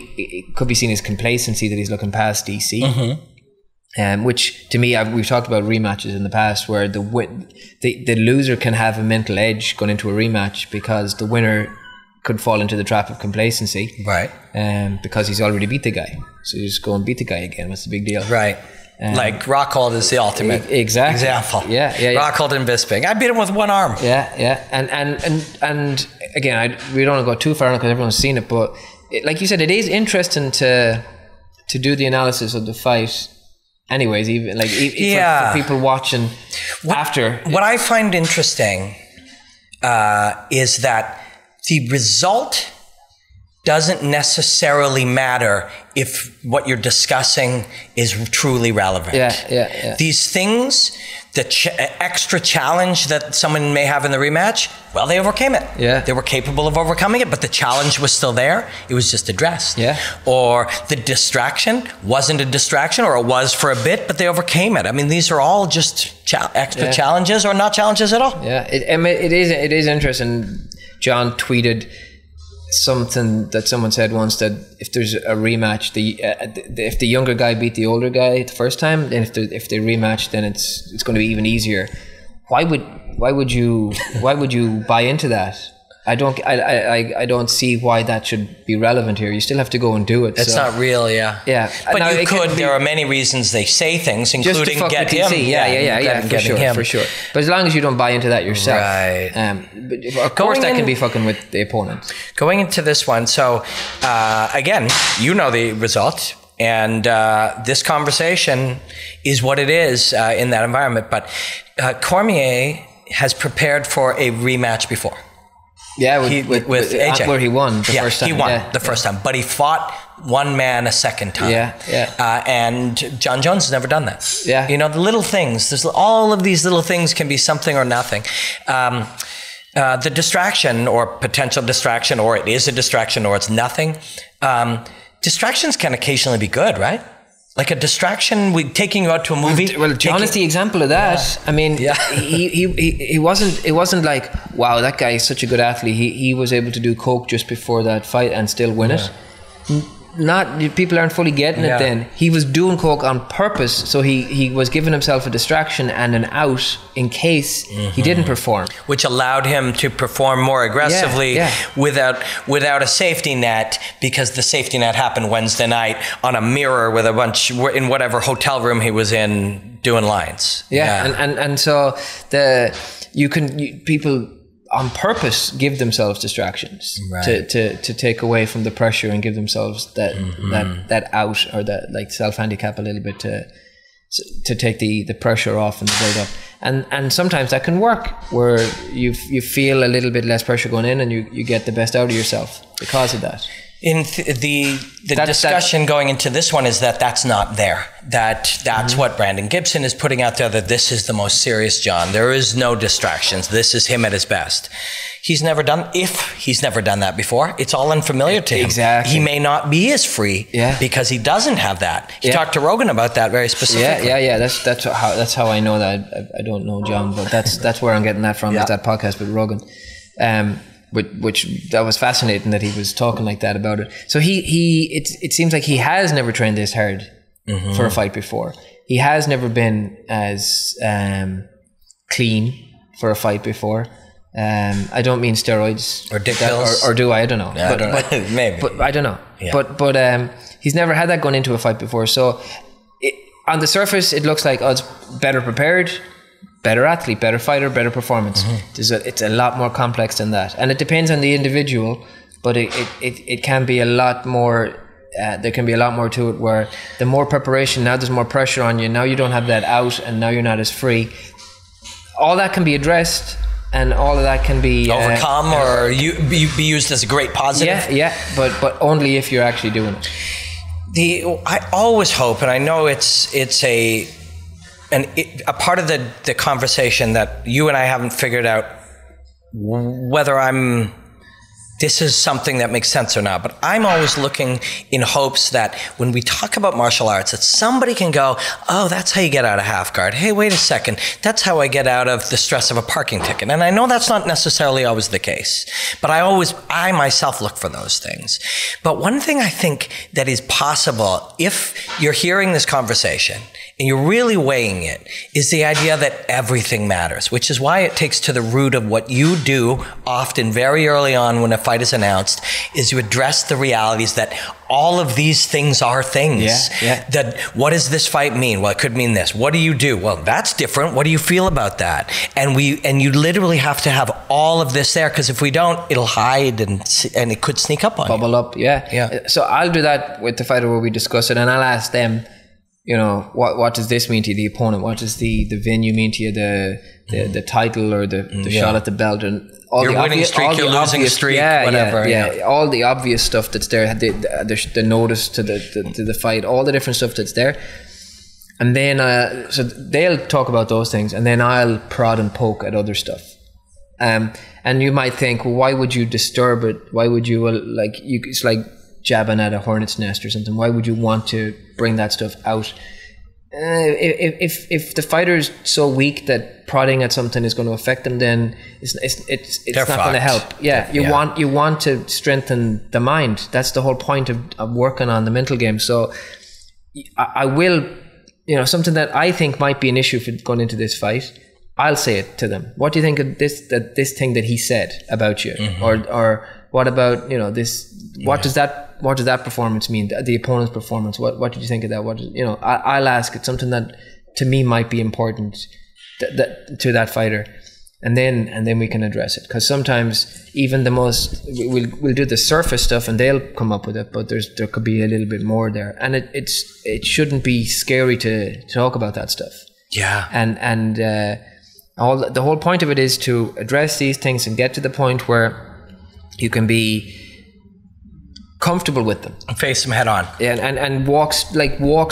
[SPEAKER 2] seen as complacency that he's looking past DC. Which to me, we've talked about rematches in the past where the loser can have a mental edge going into a rematch because the winner could fall into the trap of complacency, because he's already beat the guy, so you just go and beat the guy again. What's the big deal? Like Rockhold is the ultimate example. Rockhold and Bisping. I beat him with one arm. And again, we don't want to go too far on it because everyone's seen it, but like you said, it is interesting to do the analysis of the fight. Anyways, even for people watching after. What
[SPEAKER 1] I find interesting is that the result doesn't necessarily matter if what you're discussing is truly relevant.
[SPEAKER 2] Yeah.
[SPEAKER 1] These things, the extra challenge that someone may have in the rematch, well, they overcame it.
[SPEAKER 2] Yeah.
[SPEAKER 1] They were capable of overcoming it, but the challenge was still there. It was just addressed.
[SPEAKER 2] Yeah.
[SPEAKER 1] Or the distraction wasn't a distraction, or it was for a bit, but they overcame it. I mean, these are all just extra challenges or not challenges at all.
[SPEAKER 2] Yeah, it is interesting. John tweeted something that someone said once, that if there's a rematch, if the younger guy beat the older guy the first time, then if they rematch, then it's going to be even easier. Why would you buy into that? I don't see why that should be relevant here. You still have to go and do it.
[SPEAKER 1] It's not real, yeah.
[SPEAKER 2] But
[SPEAKER 1] now you could. There are many reasons they say things, including get him.
[SPEAKER 2] For sure. But as long as you don't buy into that yourself,
[SPEAKER 1] right?
[SPEAKER 2] But of course, that can be fucking with the opponent.
[SPEAKER 1] Going into this one, so again, you know the result, and this conversation is what it is in that environment. But Cormier has prepared for a rematch before.
[SPEAKER 2] Yeah, with AJ, where he won the first time.
[SPEAKER 1] He won the first time, but he fought one man a second time. And Jon Jones has never done that.
[SPEAKER 2] Yeah,
[SPEAKER 1] you know, the little things. There's all of these little things can be something or nothing. The distraction or potential distraction, or it is a distraction, or it's nothing. Distractions can occasionally be good, right? Like a distraction, taking you out to a movie.
[SPEAKER 2] Well, John is the example of that. Yeah. I mean, he wasn't. It wasn't like, wow, that guy is such a good athlete. He was able to do coke just before that fight and still win it. People aren't fully getting it. Then he was doing coke on purpose, so he was giving himself a distraction and an out in case he didn't perform,
[SPEAKER 1] which allowed him to perform more aggressively without a safety net, because the safety net happened Wednesday night on a mirror with a bunch in whatever hotel room he was in doing lines.
[SPEAKER 2] And so people on purpose give themselves distractions to take away from the pressure and give themselves that out, or that like self-handicap a little bit to take the pressure off and the build up. And sometimes that can work, where you feel a little bit less pressure going in, and you get the best out of yourself because of that.
[SPEAKER 1] In the discussion going into this one is that's not there. That's what Brandon Gibson is putting out there, that this is the most serious Jon. There is no distractions. This is him at his best. He's never done that before. It's all unfamiliar to him.
[SPEAKER 2] Exactly.
[SPEAKER 1] He may not be as free because he doesn't have that. He talked to Rogan about that very specifically.
[SPEAKER 2] Yeah. That's how I know that. I don't know Jon, but that's where I'm getting that from. Is that podcast with Rogan. Which that was fascinating that he was talking like that about it. So it seems like he has never trained this hard for a fight before. He has never been as clean for a fight before. I don't mean steroids
[SPEAKER 1] or dick pills,
[SPEAKER 2] or do I? I don't know.
[SPEAKER 1] Yeah, but maybe.
[SPEAKER 2] But I don't know.
[SPEAKER 1] Yeah.
[SPEAKER 2] But he's never had that going into a fight before. So on the surface, it looks like it's better prepared. Better athlete, better fighter, better performance. It's a lot more complex than that, and it depends on the individual. But it can be a lot more. There can be a lot more to it. Where the more preparation, now there's more pressure on you. Now you don't have that out, and now you're not as free. All that can be addressed, and all of that can be
[SPEAKER 1] overcome, or be used as a great positive.
[SPEAKER 2] But only if you're actually doing it.
[SPEAKER 1] I always hope, and I know it's a part of the conversation that you and I haven't figured out whether this is something that makes sense or not, but I'm always looking in hopes that when we talk about martial arts, that somebody can go, oh, that's how you get out of half guard. Hey, wait a second. That's how I get out of the stress of a parking ticket. And I know that's not necessarily always the case, but I myself look for those things. But one thing I think that is possible, if you're hearing this conversation and you're really weighing it, is the idea that everything matters, which is why it takes to the root of what you do often very early on when a fight is announced, is you address the realities that all of these things are things. That what does this fight mean? Well, it could mean this. What do you do? Well, that's different. What do you feel about that? And you literally have to have all of this there, because if we don't, it'll hide and it could sneak up on
[SPEAKER 2] bubble
[SPEAKER 1] you.
[SPEAKER 2] Up. So I'll do that with the fighter where we discuss it, and I'll ask them, you know, what does this mean to you, the opponent? What does the venue mean to you, the title or the shot at the belt, and all
[SPEAKER 1] your
[SPEAKER 2] the
[SPEAKER 1] winning streak, your losing streak, whatever.
[SPEAKER 2] All the obvious stuff that's there, the notice to the fight, all the different stuff that's there. And then, so they'll talk about those things, and then I'll prod and poke at other stuff. And you might think, well, why would you disturb it? Why would you, it's like jabbing at a hornet's nest or something. Why would you want to bring that stuff out? If the fighter's so weak that prodding at something is going to affect them, then it's not going to help. Yeah, you want to strengthen the mind. That's the whole point of working on the mental game. So I will, you know, something that I think might be an issue for going into this fight, I'll say it to them. What do you think of this thing that he said about you, or what about, you know, this? What does that performance mean? The opponent's performance. What did you think of that? I'll ask. It's something that to me might be important to that fighter, and then we can address it. Because sometimes even the most we'll do the surface stuff and they'll come up with it, but there could be a little bit more there, and it shouldn't be scary to talk about that stuff.
[SPEAKER 1] Yeah,
[SPEAKER 2] and the whole point of it is to address these things and get to the point where you can be comfortable with them,
[SPEAKER 1] face them head on,
[SPEAKER 2] and walk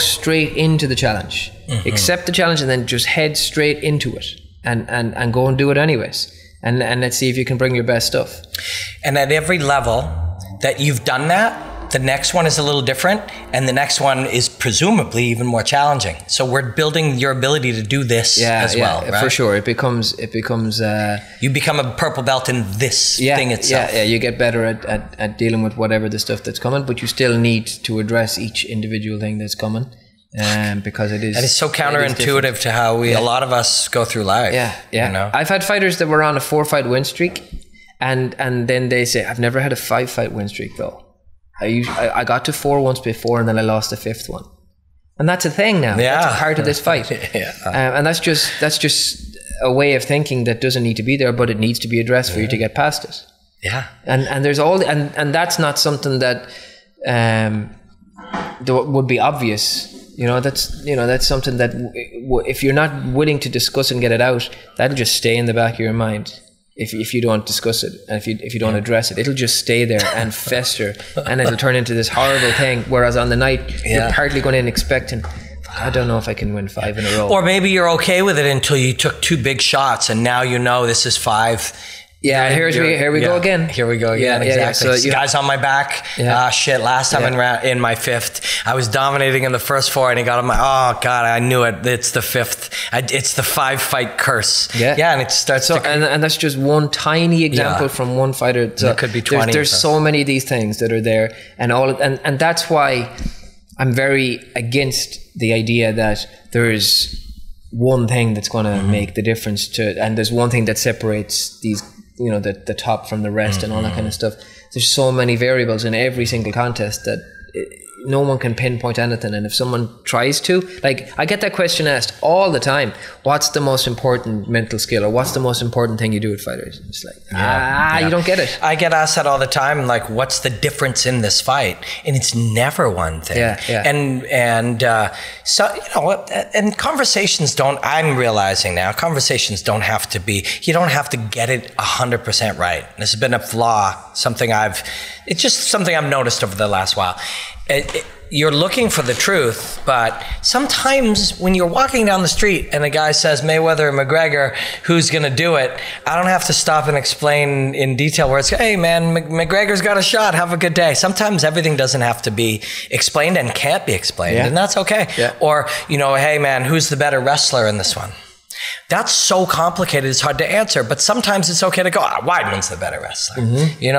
[SPEAKER 2] straight into the challenge, accept the challenge, and then just head straight into it, and go and do it anyways, and let's see if you can bring your best stuff.
[SPEAKER 1] And at every level that you've done that, the next one is a little different, and the next one is presumably even more challenging. So we're building your ability to do this as well, right?
[SPEAKER 2] For sure. It becomes
[SPEAKER 1] you become a purple belt in this thing itself.
[SPEAKER 2] Yeah, you get better at dealing with whatever the stuff that's coming, but you still need to address each individual thing that's coming, because it is. And
[SPEAKER 1] it's so counterintuitive to how a lot of us go through life.
[SPEAKER 2] Yeah.
[SPEAKER 1] You know?
[SPEAKER 2] I've had fighters that were on a 4-fight win streak, and then they say, I've never had a 5-fight win streak though. I got to 4 once before, and then I lost the 5th one, and that's a thing now. That's a part of this fight. And that's just a way of thinking that doesn't need to be there, but it needs to be addressed for you to get past it.
[SPEAKER 1] Yeah,
[SPEAKER 2] and there's and that's not something that would be obvious. That's something that if you're not willing to discuss and get it out, that'll just stay in the back of your mind. If you don't discuss it, and if you don't address it, it'll just stay there and fester, and it'll turn into this horrible thing. Whereas on the night, you're partly going in expecting, I don't know if I can win 5 in a row.
[SPEAKER 1] Or maybe you're okay with it until you took 2 big shots, and now you know this is 5.
[SPEAKER 2] Yeah, here we go again.
[SPEAKER 1] Here we go again. Exactly. So guys on my back. Shit. Last time in my 5th, I was dominating in the first 4, and he got on my. Oh God, I knew it. It's the 5th. It's the 5-fight curse.
[SPEAKER 2] Yeah,
[SPEAKER 1] and it starts.
[SPEAKER 2] So and that's just one tiny example from one fighter. So
[SPEAKER 1] it could be 20.
[SPEAKER 2] There's so many of these things that are there, and that's why I'm very against the idea that there is one thing that's going to make the difference and there's one thing that separates these. The top from the rest and all that kind of stuff. There's so many variables in every single contest that no one can pinpoint anything. And if someone tries to, I get that question asked all the time, what's the most important mental skill, or what's the most important thing you do with fighters? It's you don't get it.
[SPEAKER 1] I get asked that all the time, what's the difference in this fight? And it's never one thing. And conversations I'm realizing now, conversations don't have to be, you don't have to get it 100% right. This has been a flaw, it's just something I've noticed over the last while. You're looking for the truth, but sometimes when you're walking down the street and a guy says Mayweather or McGregor, who's going to do it? I don't have to stop and explain in detail where it's, hey man, McGregor's got a shot, have a good day. Sometimes everything doesn't have to be explained and can't be explained, and that's okay. Or, hey man, who's the better wrestler in this one? That's so complicated, it's hard to answer, but sometimes it's okay to go, Weidman's the better wrestler.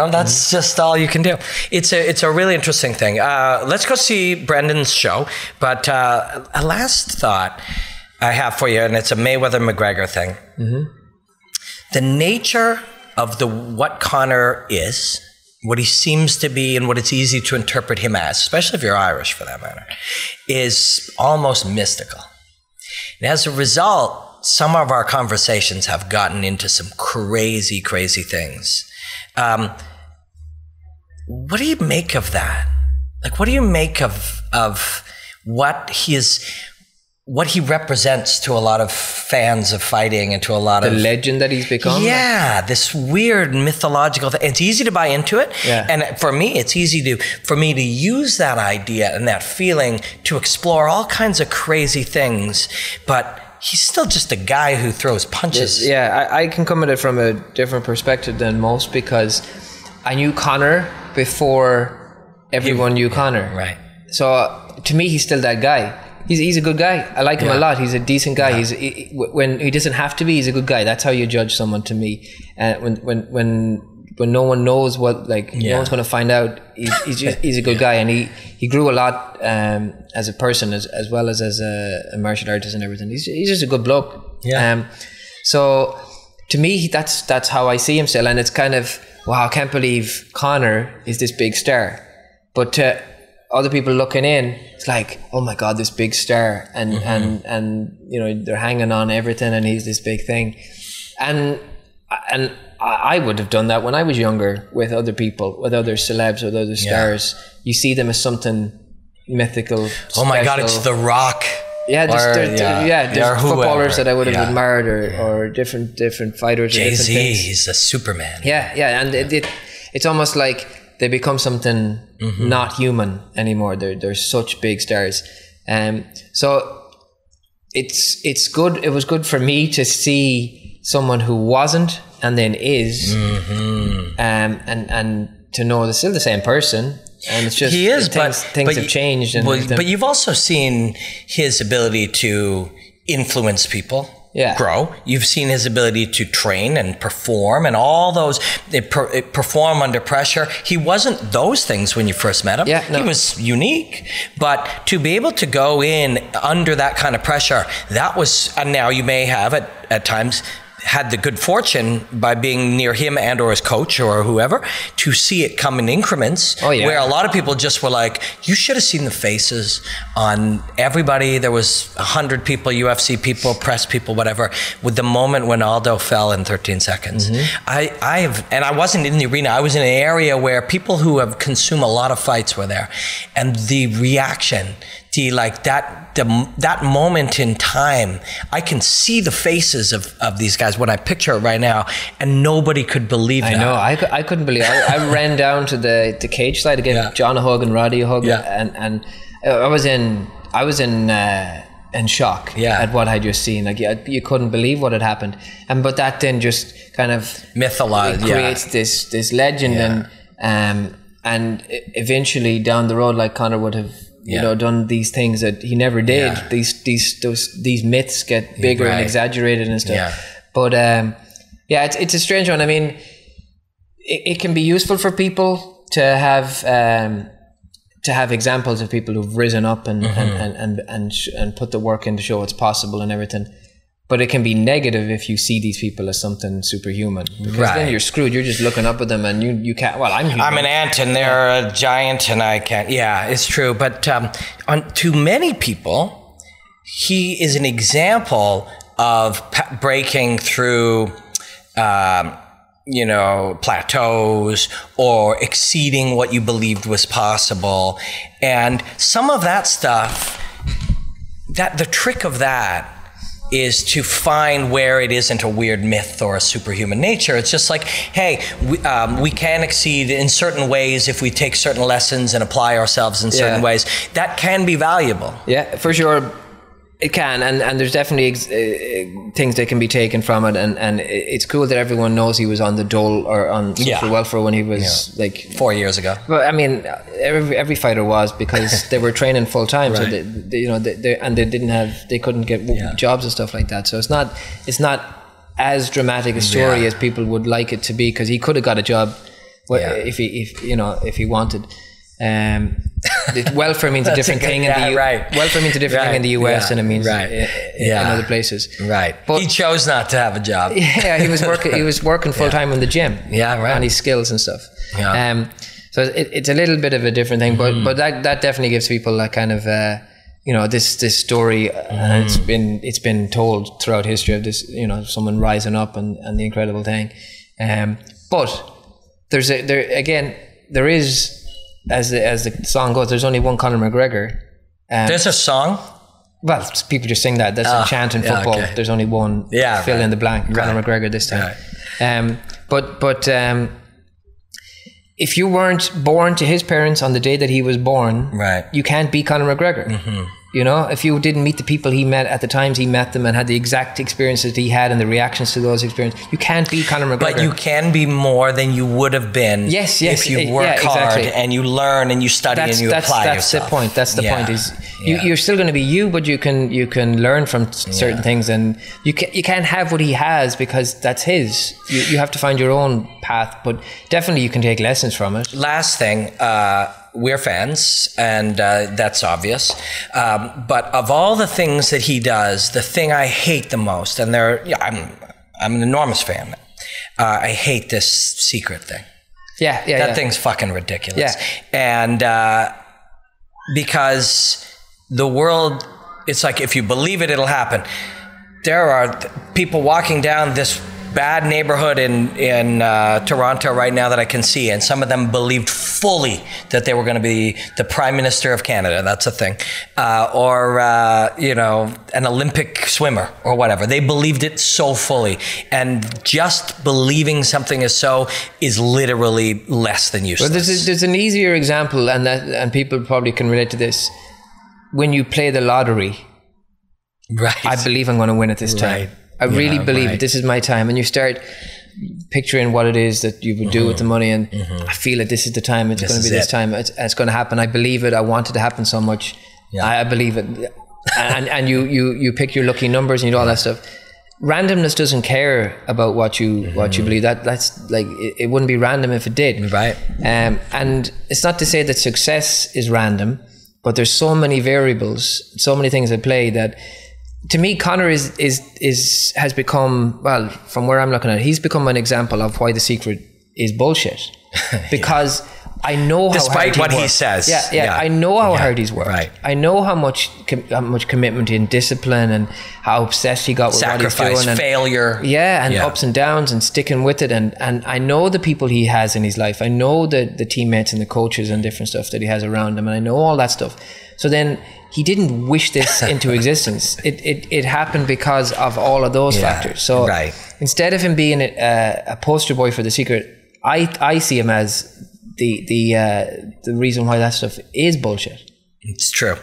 [SPEAKER 1] That's just all you can do. It's a really interesting thing. Let's go see Brendan's show, but a last thought I have for you, and it's a Mayweather-McGregor thing. The nature of what Conor is, what he seems to be, and what it's easy to interpret him as, especially if you're Irish for that matter, is almost mystical. And as a result, some of our conversations have gotten into some crazy, crazy things. What do you make of that? What do you make of what he represents to a lot of fans of fighting and to a lot of
[SPEAKER 2] the legend that he's become.
[SPEAKER 1] Yeah, this weird mythological thing. It's easy to buy into it.
[SPEAKER 2] Yeah.
[SPEAKER 1] And for me, it's easy for me to use that idea and that feeling to explore all kinds of crazy things. But he's still just a guy who throws punches.
[SPEAKER 2] Yeah, I can come at it from a different perspective than most, because I knew Conor before everyone knew Conor.
[SPEAKER 1] Right.
[SPEAKER 2] So to me, he's still that guy. He's a good guy. I like him a lot. He's a decent guy.
[SPEAKER 1] Yeah.
[SPEAKER 2] When he doesn't have to be, he's a good guy. That's how you judge someone, to me. When no one knows what, like, no one's going to find out, he's a good guy. And he grew a lot as a person, as well as a martial artist and everything. He's just a good bloke.
[SPEAKER 1] Yeah.
[SPEAKER 2] So to me, that's how I see him still. And it's kind of, wow, I can't believe Conor is this big star. But to other people looking in, it's like, oh my God, this big star, and you know, they're hanging on everything, and he's this big thing, and I would have done that when I was younger with other people, with other celebs, with other stars. You see them as something mythical.
[SPEAKER 1] Oh my God, it's The Rock.
[SPEAKER 2] Yeah, there's footballers that I would have admired, or different fighters.
[SPEAKER 1] Jay-Z, he's a Superman.
[SPEAKER 2] Yeah, and it's almost like they become something not human anymore. They're such big stars. So it's good. It was good for me to see someone who wasn't and then is, and to know they're still the same person. And it's just,
[SPEAKER 1] he is,
[SPEAKER 2] things have changed.
[SPEAKER 1] But you've also seen his ability to influence people. Grow. You've seen his ability to train and perform, and all those perform under pressure. He wasn't those things when you first met him. He was unique, but to be able to go in under that kind of pressure, that was. And now you may have at times had the good fortune by being near him and or his coach or whoever to see it come in increments. Where a lot of people just were like, you should have seen the faces on everybody. There was 100 people, UFC people, press people, whatever, with the moment when Aldo fell in 13 seconds. I wasn't in the arena. I was in an area where people who have consumed a lot of fights were there, and the reaction, that moment in time, I can see the faces of these guys when I picture it right now, and nobody could believe that.
[SPEAKER 2] I know, I couldn't believe it. I ran down to the cage side to give John a hug and Roddy a hug, and I was in shock at what I just seen. Like, you couldn't believe what had happened, but that then just kind of creates this legend, and eventually down the road, like, Conor would have done these things that he never did. These myths get bigger and exaggerated and stuff. But it's a strange one. I mean, it can be useful for people to have examples of people who've risen up and put the work in to show it's possible and everything. But it can be negative if you see these people as something superhuman, because then you're screwed. You're just looking up at them, and you can't. Well, I'm
[SPEAKER 1] an ant, and they're a giant, and I can't. Yeah, it's true. But to many people, he is an example of breaking through, plateaus or exceeding what you believed was possible, and some of that stuff. That the trick of that is to find where it isn't a weird myth or a superhuman nature. It's just like, hey, we can exceed in certain ways if we take certain lessons and apply ourselves in certain ways. That can be valuable. Yeah,
[SPEAKER 2] for sure. It can, and there's definitely things that can be taken from it, and it's cool that everyone knows he was on the dole or on social welfare when he was like
[SPEAKER 1] 4 years ago.
[SPEAKER 2] But I mean, every fighter was, because they were training full time, so they they couldn't get jobs and stuff like that. So it's not as dramatic a story as people would like it to be, because he could have got a job if he wanted. Welfare means a different thing welfare means a different thing in the US than it means in other places.
[SPEAKER 1] But he chose not to have a job.
[SPEAKER 2] He was working full time in the gym. On his skills and stuff. So it's a little bit of a different thing, but that definitely gives people that kind of this story, and it's been told throughout history of this, someone rising up and the incredible thing. But there is, as the song goes, there's only one Conor McGregor,
[SPEAKER 1] There's a song?
[SPEAKER 2] Well, people just sing that. That's a chant in football. Okay. There's only one. Fill in the blank. Conor McGregor this time. Right. But if you weren't born to his parents on the day that he was born, you can't be Conor McGregor. Mm-hmm. You know, if you didn't meet the people he met at the times he met them and had the exact experiences that he had and the reactions to those experiences, you can't be Conor McGregor.
[SPEAKER 1] But you can be more than you would have been if you work hard and you learn and you study and you apply yourself.
[SPEAKER 2] That's the point. That's the point. Is you're still going to be you, but you can learn from certain things, and you can't have what he has because that's his. You have to find your own path, but definitely you can take lessons from it.
[SPEAKER 1] Last thing. We're fans, and that's obvious. But of all the things that he does, the thing I hate the most, and I'm an enormous fan. I hate this secret thing. That thing's fucking ridiculous. And because the world, it's like if you believe it, it'll happen. There are people walking down this bad neighborhood in Toronto right now that I can see, and some of them believed fully that they were going to be the Prime Minister of Canada. That's a thing, or an Olympic swimmer or whatever. They believed it so fully, and just believing something is literally less than useless.
[SPEAKER 2] Well, there's an easier example, and people probably can relate to this. When you play the lottery, I believe I'm going to win it this time. I really believe it. This is my time. And you start picturing what it is that you would do with the money, and I feel it. This is the time. It's going to be this time. It's going to happen. I believe it. I want it to happen so much. I believe it. And you pick your lucky numbers and you do all that stuff. Randomness doesn't care about what you believe. That's like it wouldn't be random if it did.
[SPEAKER 1] Right.
[SPEAKER 2] And it's not to say that success is random, but there's so many variables, so many things at play that. To me, Conor has become, well, from where I'm looking at it, he's become an example of why the secret is bullshit. Because I know how
[SPEAKER 1] despite
[SPEAKER 2] hard
[SPEAKER 1] what he says.
[SPEAKER 2] I know how hard he's worked. Right. I know how much commitment and discipline and how obsessed he got with what he's doing. And
[SPEAKER 1] failure.
[SPEAKER 2] And ups and downs and sticking with it. And I know the people he has in his life. I know the teammates and the coaches and different stuff that he has around him. And I know all that stuff. So then he didn't wish this into existence. It happened because of all of those factors. So instead of him being a poster boy for the secret, I see him as the reason why that stuff is bullshit.
[SPEAKER 1] It's true.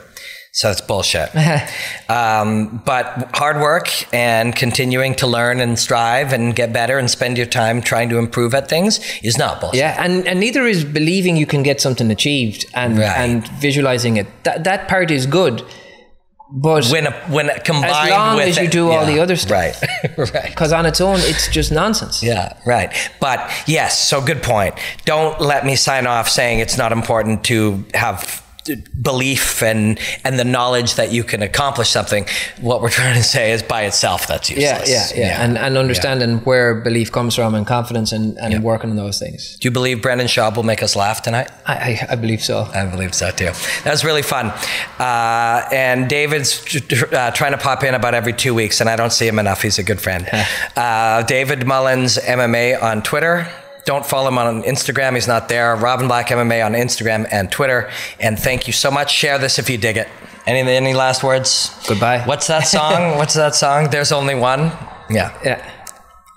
[SPEAKER 1] So it's bullshit. But hard work and continuing to learn and strive and get better and spend your time trying to improve at things is not bullshit.
[SPEAKER 2] Yeah, and neither is believing you can get something achieved and visualizing it. That part is good. But
[SPEAKER 1] when combined
[SPEAKER 2] as long
[SPEAKER 1] with
[SPEAKER 2] as you do all the other stuff.
[SPEAKER 1] Right.
[SPEAKER 2] Because on its own, it's just nonsense.
[SPEAKER 1] Yeah, right. But yes, so good point. Don't let me sign off saying it's not important to have belief and the knowledge that you can accomplish something. What we're trying to say is by itself that's useless.
[SPEAKER 2] Yeah. And understanding where belief comes from and confidence and working on those things.
[SPEAKER 1] Do you believe Brendan Schaub will make us laugh tonight?
[SPEAKER 2] I believe so.
[SPEAKER 1] I believe so too. That was really fun. And David's trying to pop in about every 2 weeks, and I don't see him enough. He's a good friend. David Mullins MMA on Twitter. Don't follow him on Instagram. He's not there. Robin Black MMA on Instagram and Twitter. And thank you so much. Share this if you dig it. Any last words?
[SPEAKER 2] Goodbye.
[SPEAKER 1] What's that song? There's only one. Yeah.
[SPEAKER 2] Yeah.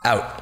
[SPEAKER 1] Out.